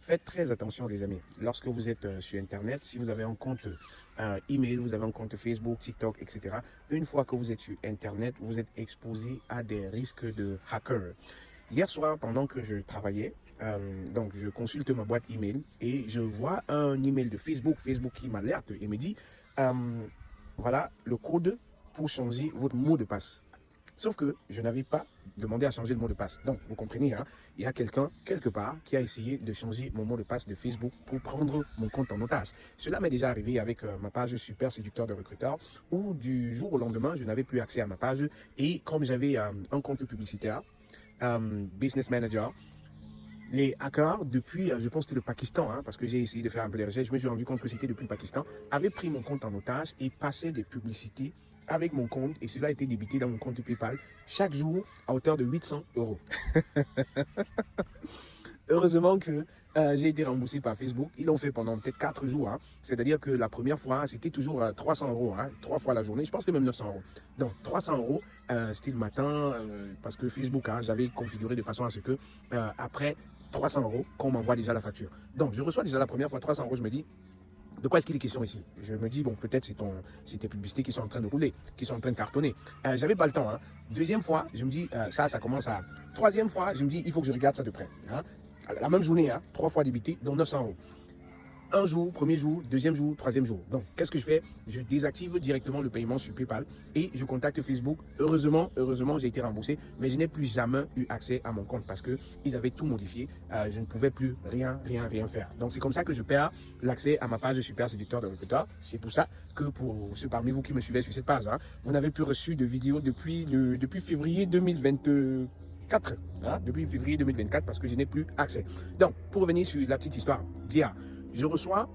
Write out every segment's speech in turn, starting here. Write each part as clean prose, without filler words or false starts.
Faites très attention les amis. Lorsque vous êtes sur Internet, si vous avez un compte email, vous avez un compte Facebook, TikTok, etc. Une fois que vous êtes sur Internet, vous êtes exposé à des risques de hackers. Hier soir, pendant que je travaillais, donc je consulte ma boîte email et je vois un email de Facebook qui m'alerte et me dit voilà le code pour changer votre mot de passe. Sauf que je n'avais pas demandé à changer le mot de passe. Donc, vous comprenez, hein, il y a quelqu'un, quelque part, qui a essayé de changer mon mot de passe de Facebook pour prendre mon compte en otage. Cela m'est déjà arrivé avec ma page Super Séducteur de Recruteur, où du jour au lendemain, je n'avais plus accès à ma page. Et comme j'avais un compte publicitaire, Business Manager, les hackers, depuis, je pense que c'était le Pakistan, hein, parce que j'ai essayé de faire un peu les recherches, je me suis rendu compte que c'était depuis le Pakistan, avaient pris mon compte en otage et passaient des publicités avec mon compte, et cela a été débité dans mon compte PayPal chaque jour à hauteur de 800 euros. Heureusement que j'ai été remboursé par Facebook. Ils l'ont fait pendant peut-être 4 jours. Hein. C'est-à-dire que la première fois, c'était toujours 300 euros, hein, 3 fois la journée. Je pense que même 900 euros. Donc, 300 euros, c'était le matin, parce que Facebook, hein, j'avais configuré de façon à ce que, après 300 euros, qu'on m'envoie déjà la facture. Donc, je reçois déjà la première fois 300 euros, je me dis, de quoi est-ce qu'il est question ici? Je me dis, bon, peut-être c'est tes publicités qui sont en train de rouler, qui sont en train de cartonner. J'avais pas le temps. Hein. Deuxième fois, je me dis, ça commence à... Troisième fois, je me dis, il faut que je regarde ça de près. Hein. La même journée, hein, 3 fois débité, donc 900 euros. Un jour, premier jour, deuxième jour, troisième jour. Donc, qu'est-ce que je fais? Je désactive directement le paiement sur PayPal et je contacte Facebook. Heureusement, j'ai été remboursé, mais je n'ai plus jamais eu accès à mon compte parce que ils avaient tout modifié. Je ne pouvais plus rien faire. Donc, c'est comme ça que je perds l'accès à ma page Super Séducteur de Recruteur. C'est pour ça que pour ceux parmi vous qui me suivez sur cette page, hein, vous n'avez plus reçu de vidéos depuis février 2024. Hein, depuis février 2024 parce que je n'ai plus accès. Donc, pour revenir sur la petite histoire d'hier, je reçois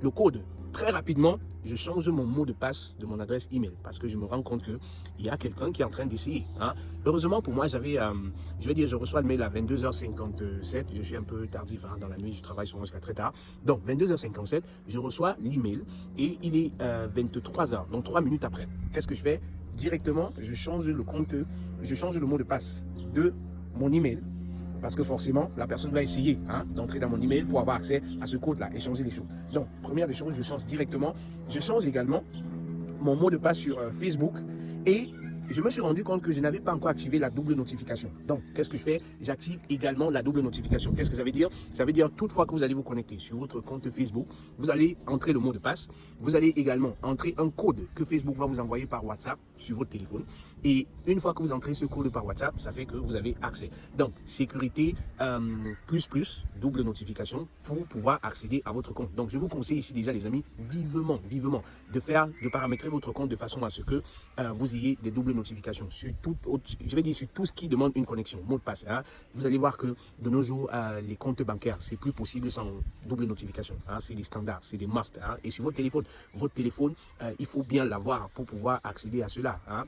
le code. Très rapidement, je change mon mot de passe de mon adresse email parce que je me rends compte qu'il y a quelqu'un qui est en train d'essayer. Hein. Heureusement pour moi, je reçois le mail à 22h57. Je suis un peu tardif hein, dans la nuit, je travaille souvent jusqu'à très tard. Donc, 22h57, je reçois l'email et il est 23h, donc 3 minutes après. Qu'est-ce que je fais? Directement, je change le compte, je change le mot de passe de mon email. Parce que forcément, la personne va essayer hein, d'entrer dans mon email pour avoir accès à ce code-là et changer les choses. Donc, première des choses, je change directement. Je change également mon mot de passe sur Facebook et je me suis rendu compte que je n'avais pas encore activé la double notification. Donc, qu'est-ce que je fais? J'active également la double notification. Qu'est-ce que ça veut dire? Ça veut dire toutefois que vous allez vous connecter sur votre compte Facebook, vous allez entrer le mot de passe. Vous allez également entrer un code que Facebook va vous envoyer par WhatsApp sur votre téléphone. Et une fois que vous entrez ce code par WhatsApp, ça fait que vous avez accès. Donc, sécurité double notification pour pouvoir accéder à votre compte. Donc, je vous conseille ici déjà les amis, vivement, de paramétrer votre compte de façon à ce que vous ayez des doubles notifications sur tout, sur tout ce qui demande une connexion, mot de passe. Hein. Vous allez voir que de nos jours, les comptes bancaires, c'est plus possible sans double notification. Hein. C'est des standards, c'est des must. Hein. Et sur votre téléphone, il faut bien l'avoir pour pouvoir accéder à cela. Hein.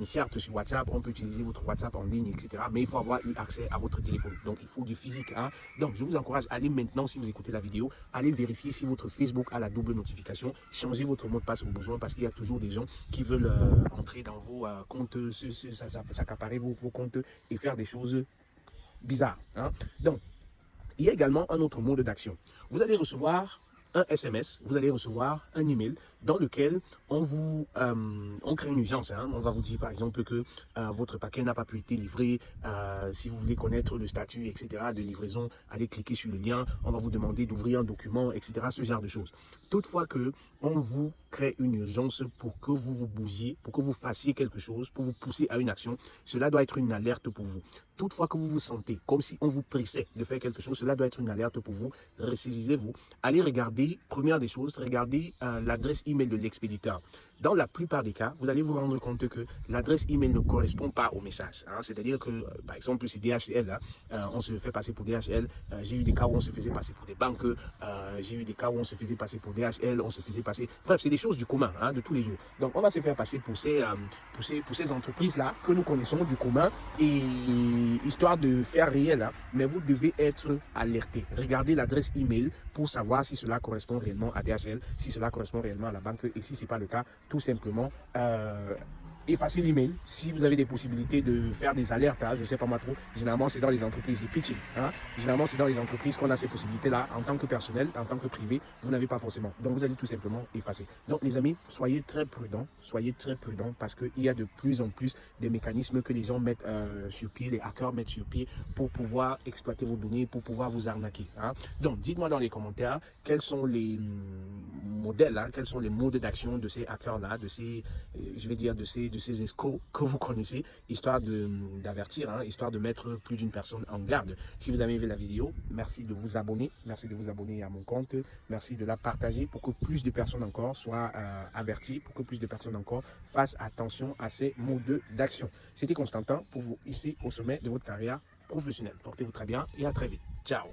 Certes, sur WhatsApp, on peut utiliser votre WhatsApp en ligne, etc. Mais il faut avoir eu accès à votre téléphone. Donc, il faut du physique. Hein. Donc, je vous encourage, allez maintenant, si vous écoutez la vidéo, allez vérifier si votre Facebook a la double notification. Changez votre mot de passe au besoin parce qu'il y a toujours des gens qui veulent entrer dans vos comptes, s'accaparer vos comptes et faire des choses bizarres. Hein. Donc, il y a également un autre mode d'action. Vous allez recevoir un SMS, vous allez recevoir un email dans lequel on crée une urgence. Hein. On va vous dire par exemple que votre paquet n'a pas pu être livré. Si vous voulez connaître le statut, etc. de livraison, allez cliquer sur le lien. On va vous demander d'ouvrir un document, etc. Ce genre de choses. Toutefois que on vous crée une urgence pour que vous vous bougiez, pour que vous fassiez quelque chose, pour vous pousser à une action, cela doit être une alerte pour vous. Toutefois que vous vous sentez comme si on vous pressait de faire quelque chose, cela doit être une alerte pour vous. Ressaisissez-vous. Allez regarder, première des choses, regardez l'adresse email de l'expéditeur. Dans la plupart des cas, vous allez vous rendre compte que l'adresse email ne correspond pas au message. Hein. C'est-à-dire que, par exemple, c'est DHL, hein, on se fait passer pour DHL. J'ai eu des cas où on se faisait passer pour des banques. J'ai eu des cas où on se faisait passer pour DHL, on se faisait passer... Bref, c'est des choses du commun, hein, de tous les jours. Donc, on va se faire passer pour ces entreprises-là que nous connaissons du commun et histoire de faire réel. Hein, mais vous devez être alerté. Regardez l'adresse email pour savoir si cela correspond réellement à DHL, si cela correspond réellement à la banque et si ce n'est pas le cas, tout simplement effacez l'email. Si vous avez des possibilités de faire des alertes, hein, je ne sais pas moi trop, généralement c'est dans les entreprises, les pitching. Hein, généralement c'est dans les entreprises qu'on a ces possibilités-là. En tant que personnel, en tant que privé, vous n'avez pas forcément. Donc vous allez tout simplement effacer. Donc les amis, soyez très prudents parce qu'il y a de plus en plus des mécanismes que les gens mettent sur pied, les hackers mettent sur pied pour pouvoir exploiter vos données, pour pouvoir vous arnaquer. Hein. Donc dites-moi dans les commentaires quels sont les modèles, hein, quels sont les modes d'action de ces hackers-là, de ces, je vais dire, de ces escrocs que vous connaissez, histoire d'avertir, hein, histoire de mettre plus d'une personne en garde. Si vous avez aimé la vidéo, merci de vous abonner à mon compte, merci de la partager pour que plus de personnes encore soient averties, pour que plus de personnes encore fassent attention à ces modes d'action. C'était Constantin pour vous ici au sommet de votre carrière professionnelle. Portez-vous très bien et à très vite. Ciao.